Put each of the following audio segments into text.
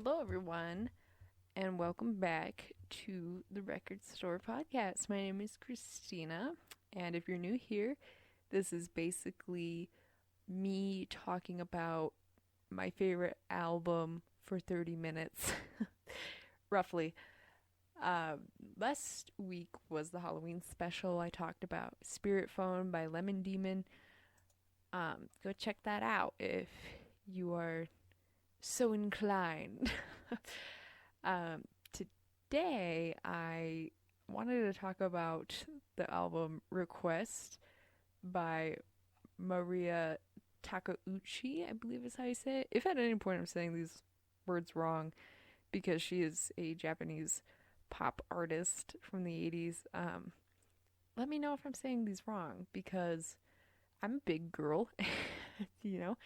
Hello, everyone, and welcome back to the Record Store Podcast. My name is Christina, and if you're new here, this is basically me talking about my favorite album for 30 minutes, roughly. Uh, Last week was the Halloween special. I talked about Spirit Phone by Lemon Demon. Go check that out if you are so inclined. um, Today, I wanted to talk about the album Request by Mariya Takeuchi, I believe is how you say it. If at any point I'm saying these words wrong, because she is a Japanese pop artist from the 80s, let me know if I'm saying these wrong, because I'm a big girl. you know,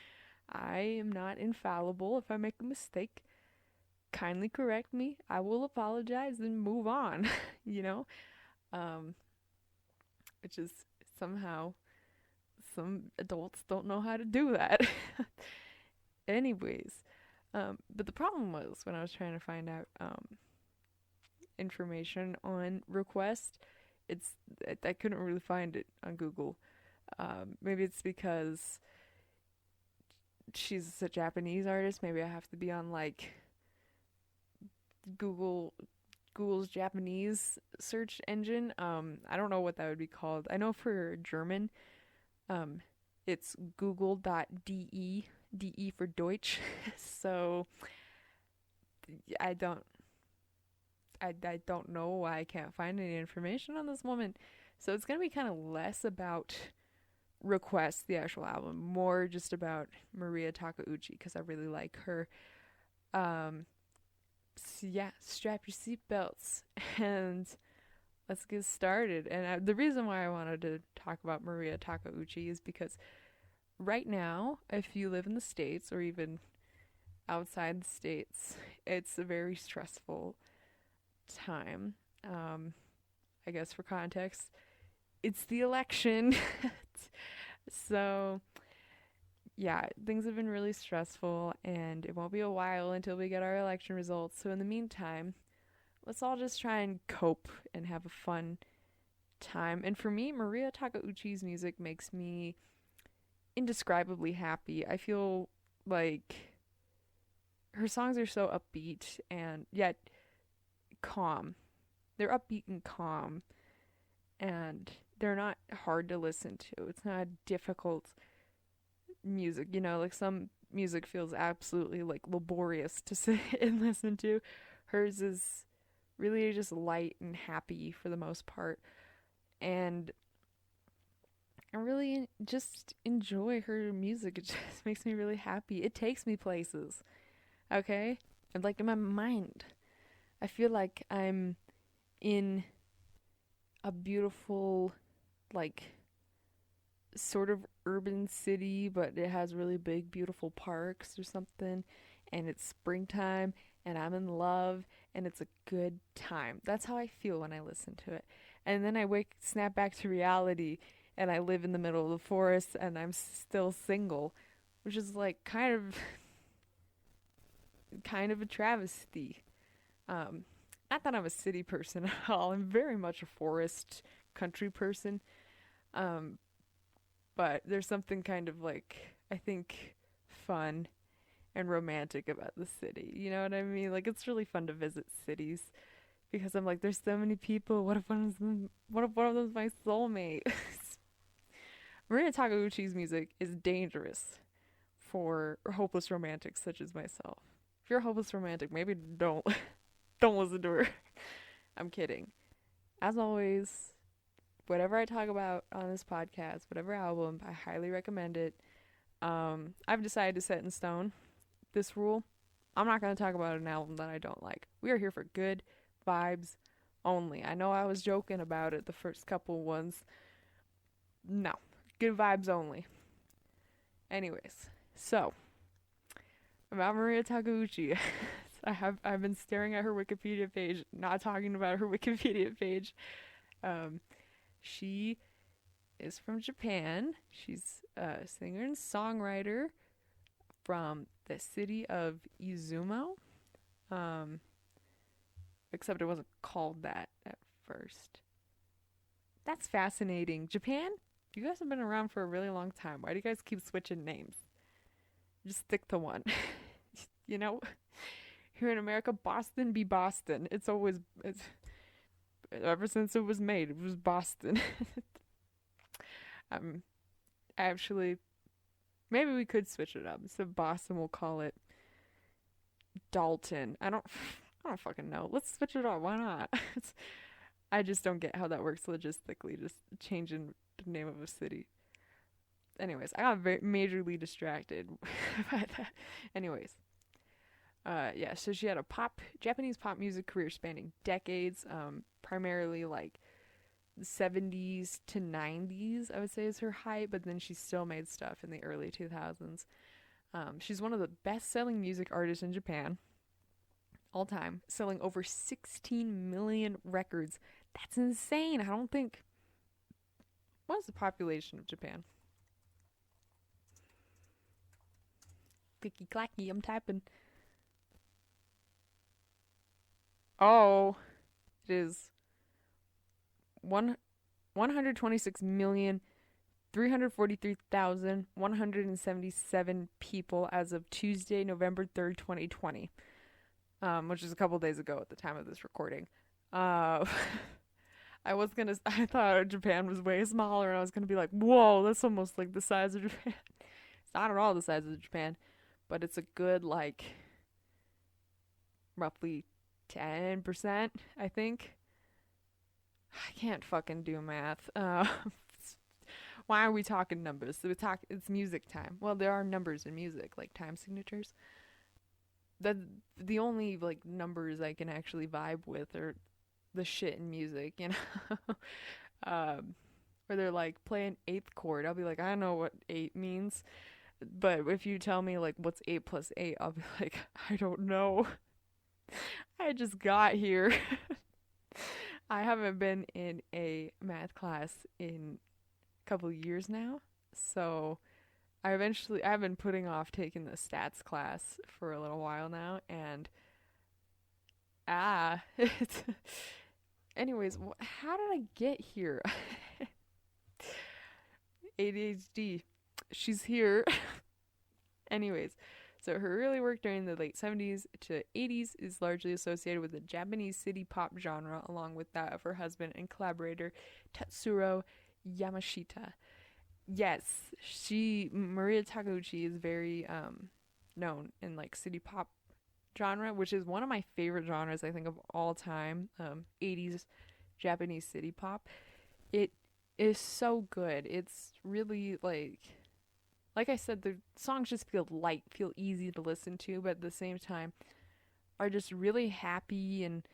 I am not infallible. If I make a mistake, kindly correct me. I will apologize and move on, you know? Um, which is somehow some adults don't know how to do that. Anyways, but the problem was when I was trying to find out information on Request, I couldn't really find it on Google. Maybe it's because she's a Japanese artist. Maybe I have to be on like Google's Japanese search engine. I don't know what that would be called. I know for German, um, it's google.de, de for Deutsch. So I don't I don't know why I can't find any information on this woman. So it's gonna be kind of less about Request, the actual album, more just about Mariya Takeuchi because I really like her. Um, so yeah, strap your seatbelts and let's get started. And the reason why I wanted to talk about Mariya Takeuchi is because right now, if you live in the States or even outside the States, it's a very stressful time. I guess for context, it's the election. So, yeah, things have been really stressful, and it won't be a while until we get our election results. So, in the meantime, let's all just try and cope and have a fun time. And for me, Mariya Takeuchi's music makes me indescribably happy. I feel like her songs are so upbeat and yet calm. They're upbeat and calm, and they're not hard to listen to. It's not difficult music, like some music feels absolutely like laborious to sit and listen to. Hers is really just light and happy for the most part. And I really just enjoy her music. It just makes me really happy. It takes me places. Okay? And like in my mind, I feel like I'm in a beautiful, like, sort of urban city, but it has really big, beautiful parks or something. And it's springtime, and I'm in love, and it's a good time. That's how I feel when I listen to it. And then snap back to reality, and I live in the middle of the forest, and I'm still single, which is like kind of a travesty. Not that I'm a city person at all. I'm very much a forest country person. Um, but there's something kind of like, I think, fun and romantic about the city. You know what I mean? Like, it's really fun to visit cities because I'm like, there's so many people. What if one of them's my soulmate? Mariya Takeuchi's music is dangerous for hopeless romantics such as myself. If you're a hopeless romantic, maybe don't don't listen to her. I'm kidding. As always, whatever I talk about on this podcast, whatever album, I highly recommend it. I've decided to set in stone this rule. I'm not going to talk about an album that I don't like. We are here for good vibes only. I know I was joking about it the first couple ones. No, good vibes only. Anyways, so about Mariya Takeuchi. I've been staring at her Wikipedia page, not talking about her Wikipedia page. She is from Japan. She's a singer and songwriter from the city of Izumo. Um, except it wasn't called that at first. That's fascinating. Japan, you guys have been around for a really long time. Why do you guys keep switching names? Just stick to one. you know, here in America, Boston be Boston. It's ever since it was made, it was Boston. um, actually, maybe we could switch it up. Instead of Boston, we'll call it Dalton. I don't fucking know. Let's switch it up. Why not? I just don't get how that works logistically. Just changing the name of a city. Anyways, I got majorly distracted by that. Anyways, yeah. So she had a Japanese pop music career spanning decades. Primarily like the 70s to 90s, I would say is her height. But then she still made stuff in the early 2000s. She's one of the best-selling music artists in Japan all time, selling over 16 million records. That's insane. I don't think. What's the population of Japan? Clicky clacky, I'm typing. Oh, it is 126,343,177 people as of Tuesday, November 3rd, 2020, which is a couple days ago at the time of this recording. Uh, I thought Japan was way smaller, and I was gonna be like, whoa, that's almost like the size of Japan. It's not at all the size of Japan, but it's a good, like, roughly 10%, I think. I can't fucking do math. Why are we talking numbers? So it's music time. Well, there are numbers in music, like time signatures. The only, like, numbers I can actually vibe with are the shit in music, you know? Where they're like, play an eighth chord. I'll be like, I don't know what eight means. But if you tell me, like, what's 8 plus 8, I'll be like, I don't know. I just got here. I haven't been in a math class in a couple of years now. So I've been putting off taking the stats class for a little while now. And, it's, anyways, how did I get here? ADHD. She's here. Anyways, so her early work during the late 70s to 80s is largely associated with the Japanese city pop genre, along with that of her husband and collaborator Tetsuro Yamashita. Yes, Mariya Takeuchi is very known in, like, city pop genre, which is one of my favorite genres I think of all time. 80s Japanese city pop. It is so good. It's really, like I said, the songs just feel light, feel easy to listen to, but at the same time are just really happy and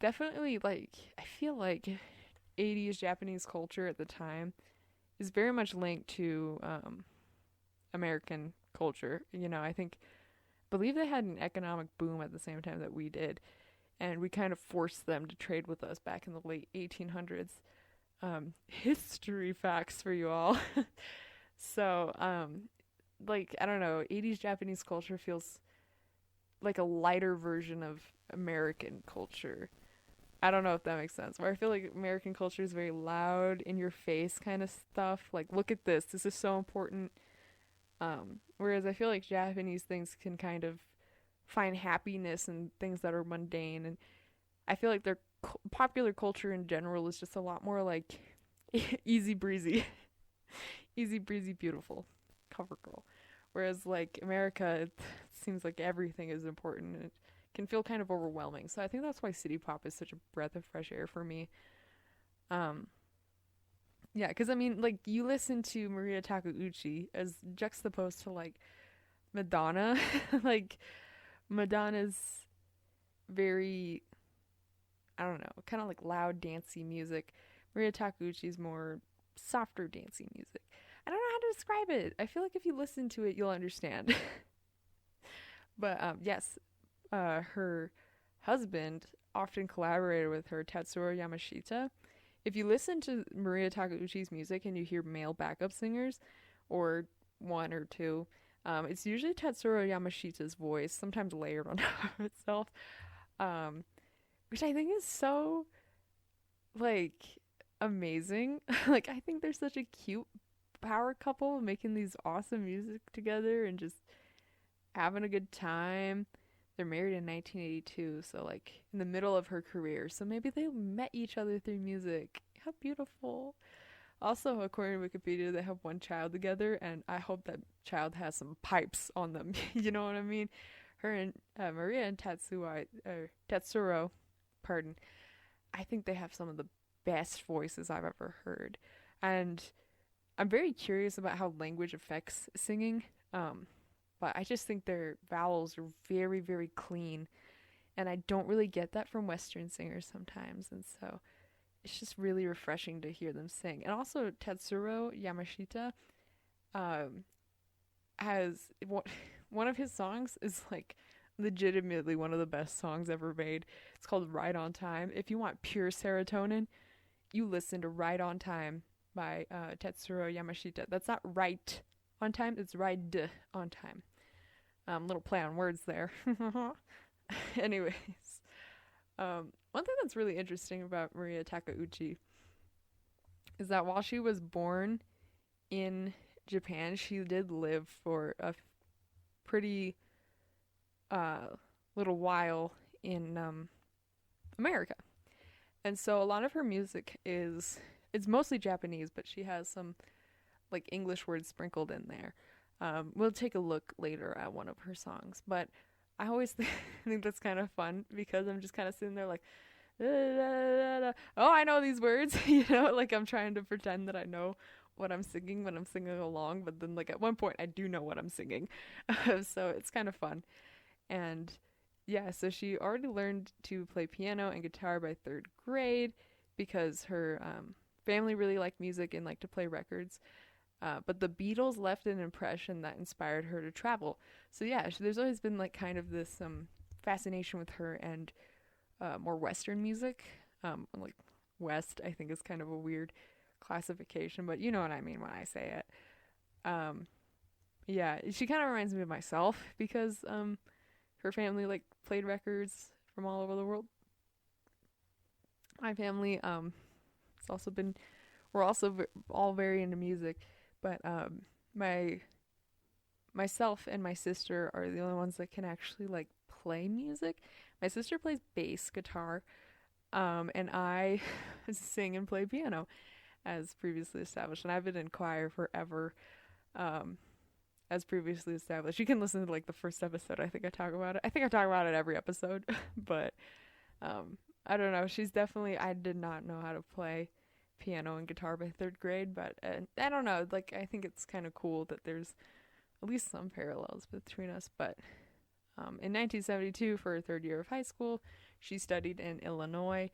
definitely, like, I feel like 80s Japanese culture at the time is very much linked to American culture. You know, believe they had an economic boom at the same time that we did, and we kind of forced them to trade with us back in the late 1800s. History facts for you all. So, like, I don't know, 80s Japanese culture feels like a lighter version of American culture. I don't know if that makes sense. Where I feel like American culture is very loud, in your face kind of stuff. Like, look at this. This is so important. Whereas I feel like Japanese things can kind of find happiness in things that are mundane. And I feel like their popular culture in general is just a lot more like easy breezy. Easy breezy, beautiful. Cover girl. Whereas, like, America, it seems like everything is important, and it can feel kind of overwhelming. So I think that's why city pop is such a breath of fresh air for me. Um, yeah, because I mean, like, you listen to Mariya Takeuchi as juxtaposed to, like, Madonna. Like, Madonna's very, I don't know, kind of like loud, dancey music. Mariya Takeuchi's more softer, dancey music. I don't know how to describe it. I feel like if you listen to it, you'll understand. But yes, her husband often collaborated with her, Tetsuro Yamashita. If you listen to Mariya Takeuchi's music and you hear male backup singers, or one or two, It's usually Tetsuro Yamashita's voice, sometimes layered on top of itself, um, which I think is so like amazing. Like I think they're such a cute power couple making these awesome music together and just having a good time. They're married in 1982, so like in the middle of her career. So maybe they met each other through music. How beautiful. Also, according to Wikipedia, they have one child together, and I hope that child has some pipes on them. You know what I mean? Her and Mariya and Tetsuro, pardon. I think they have some of the best voices I've ever heard, and I'm very curious about how language affects singing. But I just think their vowels are very, very clean, and I don't really get that from Western singers sometimes, and so it's just really refreshing to hear them sing. And also Tetsuro Yamashita um, has one of his songs is like legitimately one of the best songs ever made. It's called Right on Time. If you want pure serotonin, you listen to Right on Time by Tetsuro Yamashita. That's not right on time, it's right on time. Little play on words there. Anyways, one thing that's really interesting about Mariya Takeuchi is that while she was born in Japan, she did live for a pretty little while in America. And so a lot of her music is it's mostly Japanese, but she has some like English words sprinkled in there. We'll take a look later at one of her songs, but I always think that's kind of fun because I'm just kind of sitting there like, da, da, da, da. Oh, I know these words, you know, like I'm trying to pretend that I know what I'm singing when I'm singing along, but then like at one point I do know what I'm singing, so it's kind of fun. And yeah, so she already learned to play piano and guitar by third grade because her family really liked music and liked to play records. But the Beatles left an impression that inspired her to travel. So yeah, there's always been like kind of this fascination with her and more Western music. Like West, I think is kind of a weird classification, but you know what I mean when I say it. Yeah, she kind of reminds me of myself because her family like played records from all over the world. My family it's also been we're also all very into music, but my myself and my sister are the only ones that can actually like play music. My sister plays bass guitar, and I sing and play piano, as previously established. And I've been in choir forever, as previously established. You can listen to like the first episode. I think I talk about it. I think I talk about it every episode, but I don't know. She's definitely. I did not know how to play piano and guitar by third grade, but I don't know. Like I think it's kind of cool that there's at least some parallels between us. But in 1972, for her third year of high school, she studied in Illinois,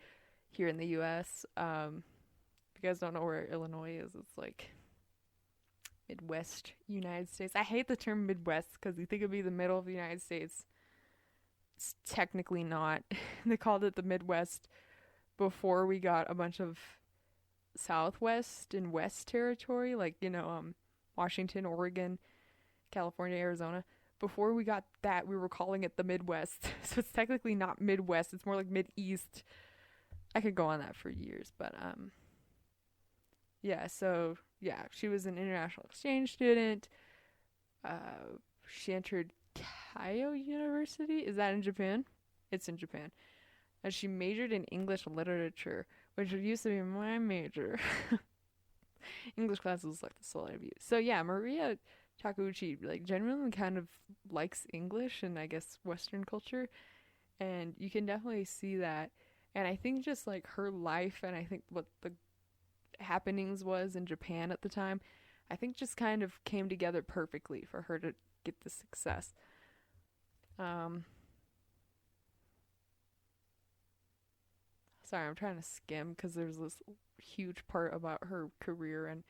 here in the U.S. If you guys don't know where Illinois is, it's like Midwest United States. I hate the term Midwest because you think it'd be the middle of the United States. It's technically not. They called it the Midwest before we got a bunch of Southwest and West territory, like, you know, Washington, Oregon, California, Arizona. Before we got that, we were calling it the Midwest. So it's technically not Midwest, it's more like Mid-East. I could go on that for years, but yeah, so yeah, she was an international exchange student. She entered Keio University. Is that in Japan? It's in Japan. And she majored in English literature, which used to be my major. English class was like the soul I used. So yeah, Mariya Takeuchi like genuinely kind of likes English and I guess Western culture, and you can definitely see that. And I think just like her life and I think what the happenings was in Japan at the time, I think just kind of came together perfectly for her to get the success. Sorry, I'm trying to skim because there's this huge part about her career and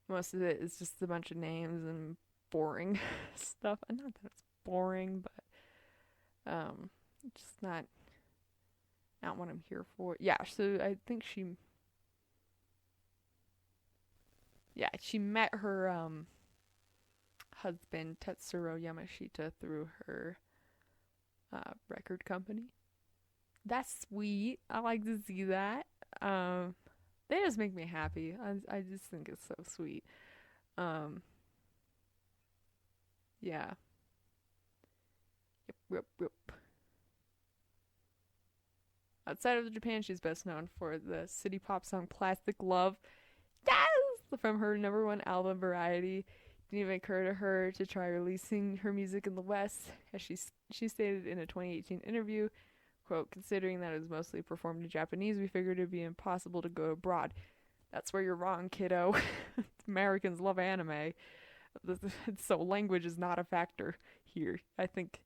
most of it is just a bunch of names and boring stuff. And not that it's boring, but just not what I'm here for. Yeah, so I think she met her husband Tetsuro Yamashita through her record company. That's sweet. I like to see that. They just make me happy. I just think it's so sweet. Um, yeah. Yep, yep, yep. Outside of Japan, she's best known for the city pop song "Plastic Love." Yes! From her number one album, Variety. Didn't even occur to her to try releasing her music in the West, as she stated in a 2018 interview, quote, "Considering that it was mostly performed in Japanese, we figured it'd be impossible to go abroad." That's where you're wrong, kiddo. Americans love anime, so language is not a factor here. I think,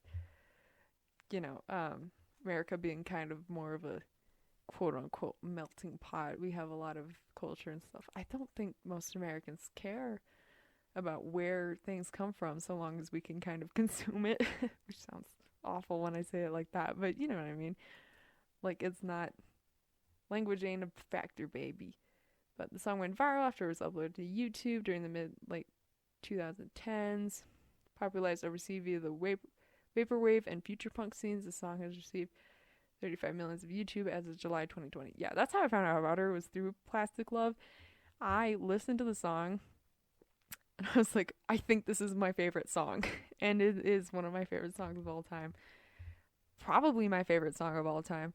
you know, America being kind of more of a quote unquote melting pot, we have a lot of culture and stuff. I don't think most Americans care about where things come from so long as we can kind of consume it, which sounds awful when I say it like that, but you know what I mean. Like, it's not, language ain't a factor, baby. But the song went viral after it was uploaded to YouTube during the mid like 2010s. Popularized overseas via the vaporwave and future punk scenes, the song has received 35 millions of YouTube as of July 2020. Yeah, that's how I found out about her, was through Plastic Love. I listened to the song and I was like, I think this is my favorite song. And it is one of my favorite songs of all time. Probably my favorite song of all time.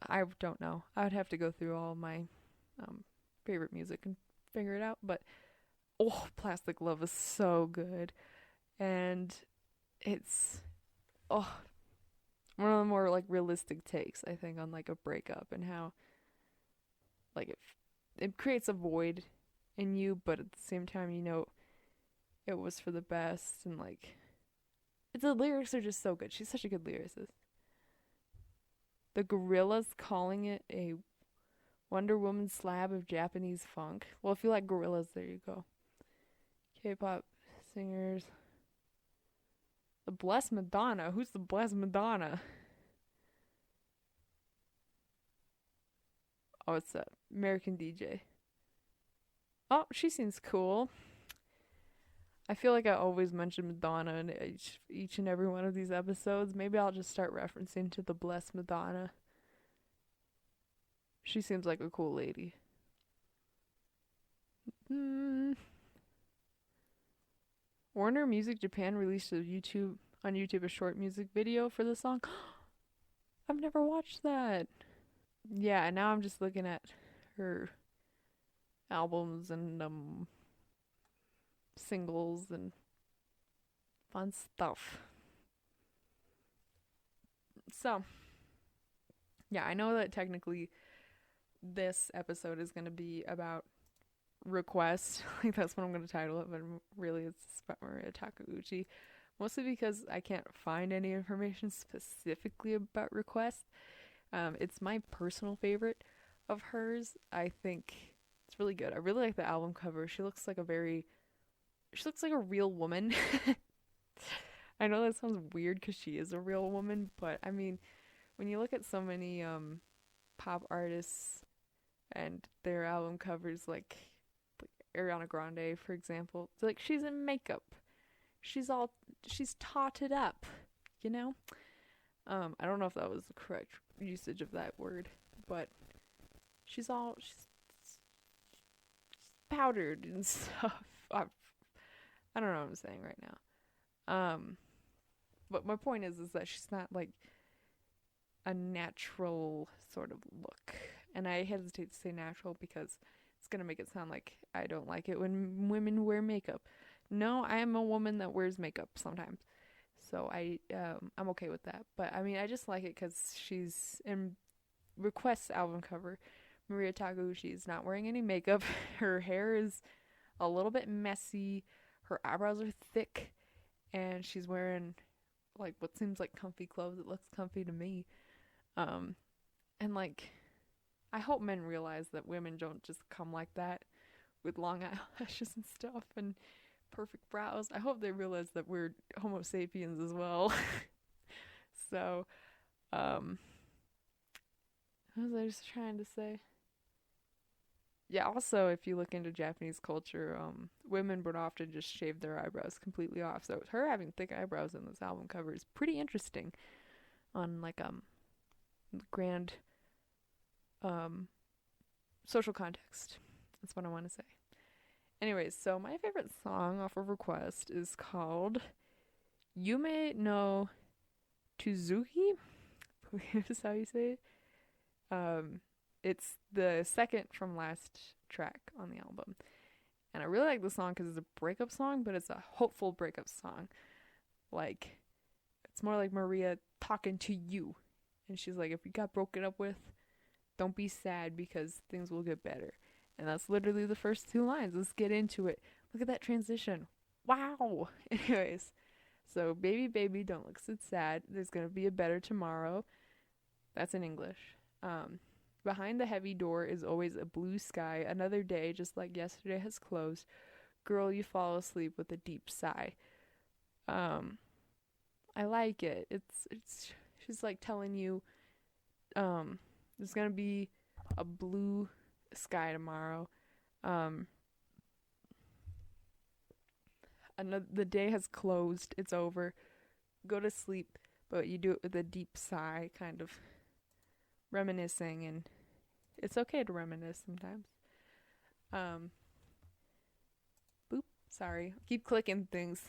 I don't know. I would have to go through all my favorite music and figure it out. But, oh, Plastic Love is so good. And it's, oh, one of the more, like, realistic takes, I think, on, like, a breakup and how, like, it creates a void in you, but at the same time, you know, it was for the best. And, like, the lyrics are just so good. She's such a good lyricist. The Gorillaz calling it a Wonder Woman slab of Japanese funk. Well, if you like Gorillaz, there you go. K-pop singers. The Blessed Madonna. Who's the Blessed Madonna? Oh, it's a American DJ. Oh, she seems cool. I feel like I always mention Madonna in each and every one of these episodes. Maybe I'll just start referencing to the Blessed Madonna. She seems like a cool lady. Warner Music Japan released on YouTube a short music video for the song. I've never watched that. Yeah, and now I'm just looking at her albums and singles and fun stuff. So, yeah, I know that technically this episode is going to be about request. Like, that's what I'm going to title it, but really it's about Mariya Takeuchi. Mostly because I can't find any information specifically about request. It's my personal favorite of hers. I think it's really good. I really like the album cover. She looks like a real woman. I know that sounds weird because she is a real woman, but I mean, when you look at so many pop artists and their album covers, like Ariana Grande, for example, it's like she's in makeup. She's totted up, you know? I don't know if that was the correct usage of that word, but she's powdered and stuff. I don't know what I'm saying right now. But my point is that she's not like a natural sort of look. And I hesitate to say natural because it's gonna make it sound like I don't like it when women wear makeup. No, I am a woman that wears makeup sometimes. So I'm okay with that. But I mean, I just like it because she's in Request's album cover. Mariya Takeuchi is not wearing any makeup. Her hair is a little bit messy. Her eyebrows are thick. And she's wearing like what seems like comfy clothes. It looks comfy to me. And like, I hope men realize that women don't just come like that with long eyelashes and stuff and perfect brows. I hope they realize that we're Homo sapiens as well. So, what was I just trying to say? Yeah, also if you look into Japanese culture, women would often just shave their eyebrows completely off. So her having thick eyebrows in this album cover is pretty interesting on like grand um social context. That's what I want to say. Anyways, so my favorite song off of Request is called Yume no Tuzuki. I believe is how you say it. It's the second from last track on the album. And I really like the song because it's a breakup song, but it's a hopeful breakup song. Like, it's more like Mariya talking to you. And she's like, if you got broken up with, don't be sad because things will get better. And that's literally the first two lines. Let's get into it. Look at that transition. Wow. Anyways, so baby, baby, don't look so sad. There's going to be a better tomorrow. That's in English. Behind the heavy door is always a blue sky. Another day, just like yesterday, has closed. Girl, you fall asleep with a deep sigh. I like it. It's she's like telling you, there's gonna be a blue sky tomorrow. The day has closed. It's over. Go to sleep, but you do it with a deep sigh, kind of reminiscing, and it's okay to reminisce sometimes. Boop. Sorry. Keep clicking things.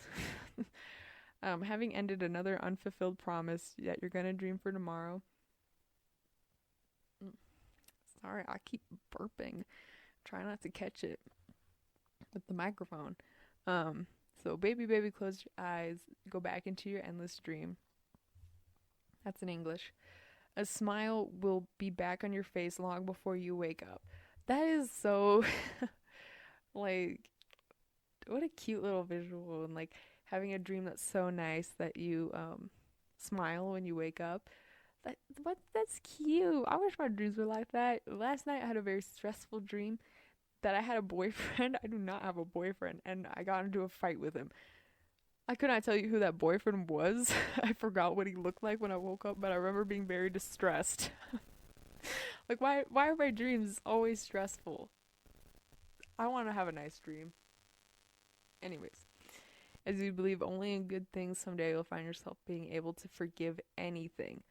Having ended another unfulfilled promise, yet you're gonna dream for tomorrow. Sorry, I keep burping. Try not to catch it with the microphone. So baby, baby, close your eyes. Go back into your endless dream. That's in English. A smile will be back on your face long before you wake up. That is so, like, what a cute little visual. And, like, having a dream that's so nice that you smile when you wake up. That's cute. I wish my dreams were like that. Last night I had a very stressful dream that I had a boyfriend. I do not have a boyfriend, and I got into a fight with him. I could not tell you who that boyfriend was. I forgot what he looked like when I woke up, but I remember being very distressed. Like, why are my dreams always stressful? I want to have a nice dream. Anyways, as you believe only in good things, someday you'll find yourself being able to forgive anything.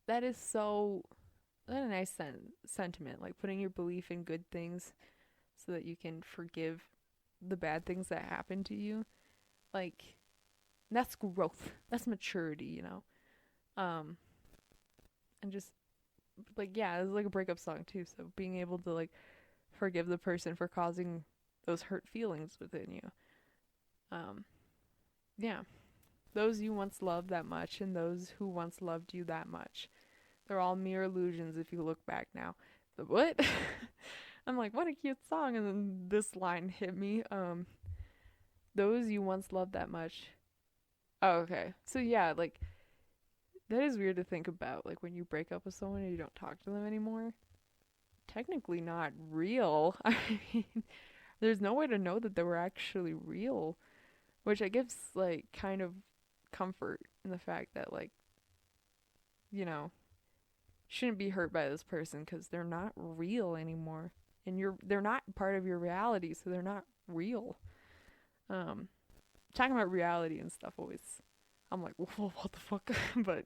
That is so, what a nice sentiment. Like, putting your belief in good things so that you can forgive the bad things that happen to you. Like, that's growth. That's maturity, you know? And just, like, yeah, it's like a breakup song, too. So being able to, like, forgive the person for causing those hurt feelings within you. Yeah. Those you once loved that much and those who once loved you that much. They're all mere illusions if you look back now. But what? I'm like, what a cute song. And then this line hit me. Those you once loved that much. Oh, okay. So yeah, like, that is weird to think about. Like, when you break up with someone and you don't talk to them anymore. Technically not real. I mean, there's no way to know that they were actually real. Which I gives, like, kind of comfort in the fact that, like, you know, shouldn't be hurt by this person because they're not real anymore. And they're not part of your reality, so they're not real. Talking about reality and stuff always, I'm like, whoa, what the fuck? But,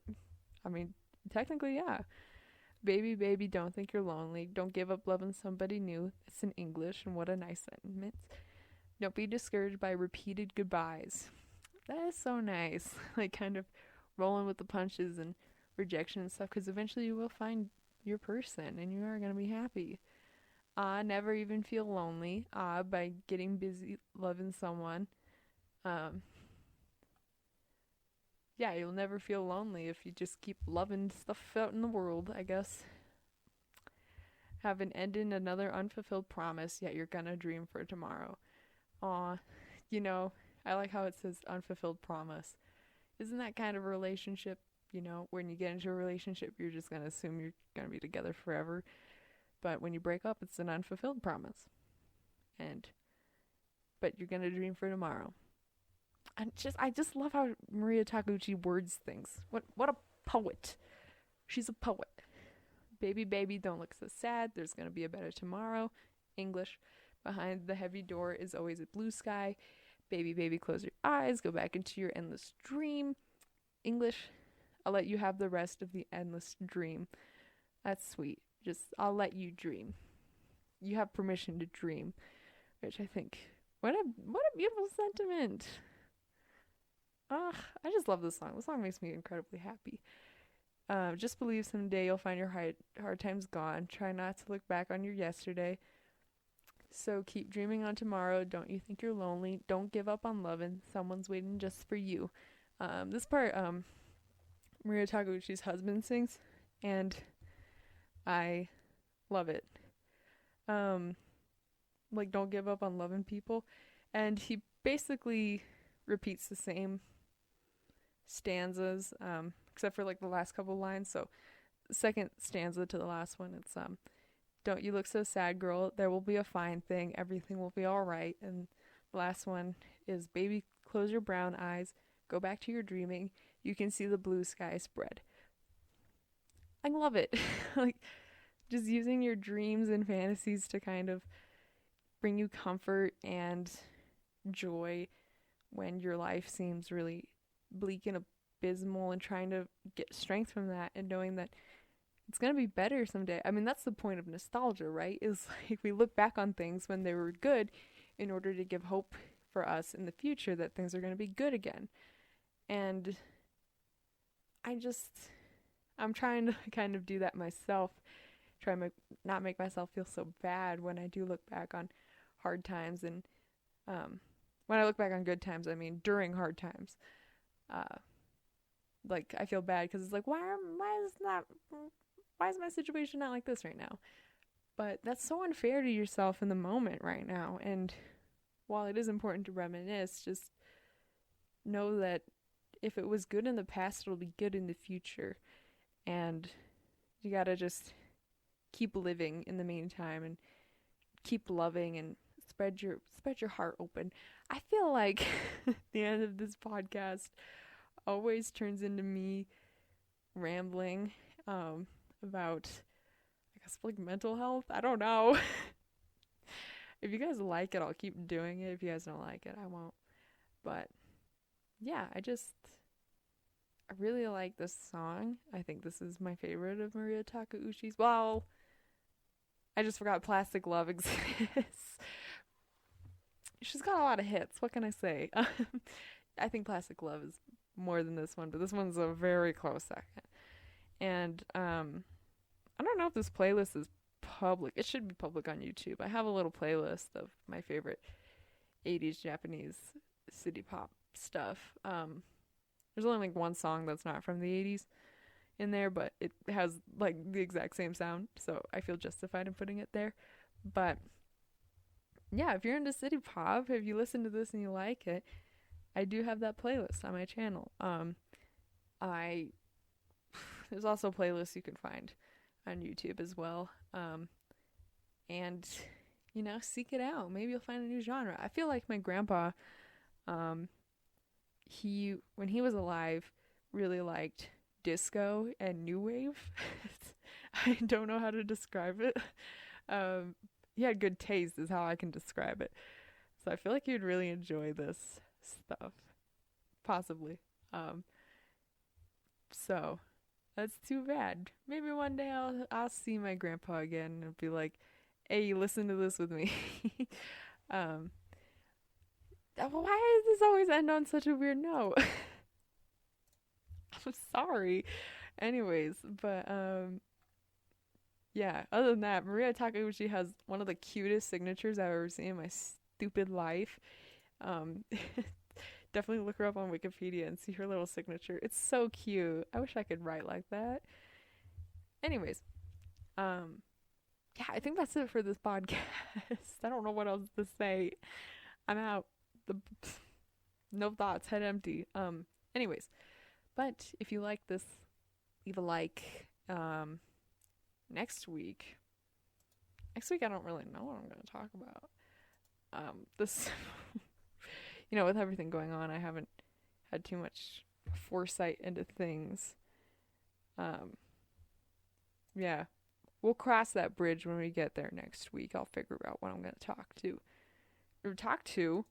I mean, technically, yeah. Baby, baby, don't think you're lonely. Don't give up loving somebody new. It's in English, and what a nice sentiment. Don't be discouraged by repeated goodbyes. That is so nice. Like, kind of rolling with the punches and rejection and stuff, because eventually you will find your person, and you are going to be happy. Never even feel lonely. By getting busy loving someone. Yeah, you'll never feel lonely if you just keep loving stuff out in the world, I guess. Have an end in another unfulfilled promise, yet you're gonna dream for tomorrow. Aw, you know, I like how it says unfulfilled promise. Isn't that kind of a relationship, you know, when you get into a relationship, you're just gonna assume you're gonna be together forever. But when you break up, it's an unfulfilled promise. But you're gonna dream for tomorrow. I just love how Mariya Takeuchi words things. What a poet. She's a poet. Baby, baby, don't look so sad. There's gonna be a better tomorrow. English. Behind the heavy door is always a blue sky. Baby, baby, close your eyes. Go back into your endless dream. English, I'll let you have the rest of the endless dream. That's sweet. Just, I'll let you dream. You have permission to dream, which I think, what a beautiful sentiment. I just love this song. This song makes me incredibly happy. Just believe someday you'll find your hard times gone. Try not to look back on your yesterday. So keep dreaming on tomorrow. Don't you think you're lonely? Don't give up on loving. Someone's waiting just for you. This part, Mariya Takeuchi's husband sings, and I love it. Like, don't give up on loving people. And he basically repeats the same stanzas, except for like the last couple lines. So the second stanza to the last one, it's don't you look so sad, girl, there will be a fine thing, everything will be all right. And the last one is, baby, close your brown eyes, go back to your dreaming, you can see the blue sky spread. I love it. Like, just using your dreams and fantasies to kind of bring you comfort and joy when your life seems really bleak and abysmal, and trying to get strength from that and knowing that it's going to be better someday. I mean, that's the point of nostalgia, right? Is like we look back on things when they were good in order to give hope for us in the future that things are going to be good again. And I'm trying to kind of do that myself, try to not make myself feel so bad when I do look back on hard times. And when I look back on good times, I mean during hard times. Like, I feel bad because it's like, why is my situation not like this right now? But that's so unfair to yourself in the moment right now. And while it is important to reminisce, just know that if it was good in the past, it'll be good in the future. And you gotta just keep living in the meantime and keep loving and spread your heart open. I feel like the end of this podcast always turns into me rambling about, I guess, like mental health. I don't know. If you guys like it, I'll keep doing it. If you guys don't like it, I won't. But yeah, I really like this song. I think this is my favorite of Mariya Takeuchi's. Well, I just forgot Plastic Love exists. She's got a lot of hits. What can I say? I think Plastic Love is more than this one, but this one's a very close second. And I don't know if this playlist is public. It should be public on YouTube. I have a little playlist of my favorite 80s Japanese city pop stuff. There's only like one song that's not from the 80s in there, but it has like the exact same sound, so I feel justified in putting it there. But yeah, if you're into city pop, if you listen to this and you like it, I do have that playlist on my channel. There's also playlists you can find on YouTube as well. And seek it out. Maybe you'll find a new genre. I feel like my grandpa, when he was alive, really liked disco and new wave. I don't know how to describe it. He had good taste is how I can describe it. So I feel like you'd really enjoy this stuff. Possibly. So that's too bad. Maybe one day I'll see my grandpa again and be like, hey, listen to this with me. Why does this always end on such a weird note? I'm sorry. Anyways, but yeah, other than that, Mariya Takeuchi has one of the cutest signatures I've ever seen in my stupid life. Definitely look her up on Wikipedia and see her little signature. It's so cute. I wish I could write like that. Anyways, yeah, I think that's it for this podcast. I don't know what else to say. I'm out. No thoughts, head empty. Anyways, but if you like this, leave a like. Next week I don't really know what I'm going to talk about. This, with everything going on, I haven't had too much foresight into things. Yeah, we'll cross that bridge when we get there next week. I'll figure out what I'm going to talk to. Or talk to?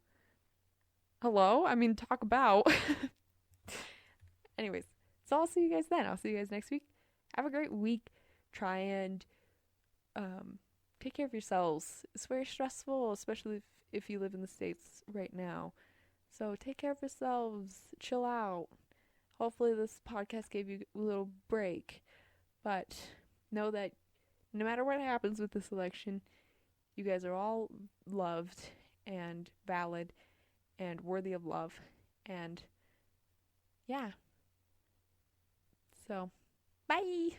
Hello? I mean, talk about. Anyways, so I'll see you guys then. I'll see you guys next week. Have a great week. Try and take care of yourselves. It's very stressful, especially if you live in the States right now. So take care of yourselves. Chill out. Hopefully this podcast gave you a little break. But know that no matter what happens with this election, you guys are all loved and valid and worthy of love. And yeah. So, bye!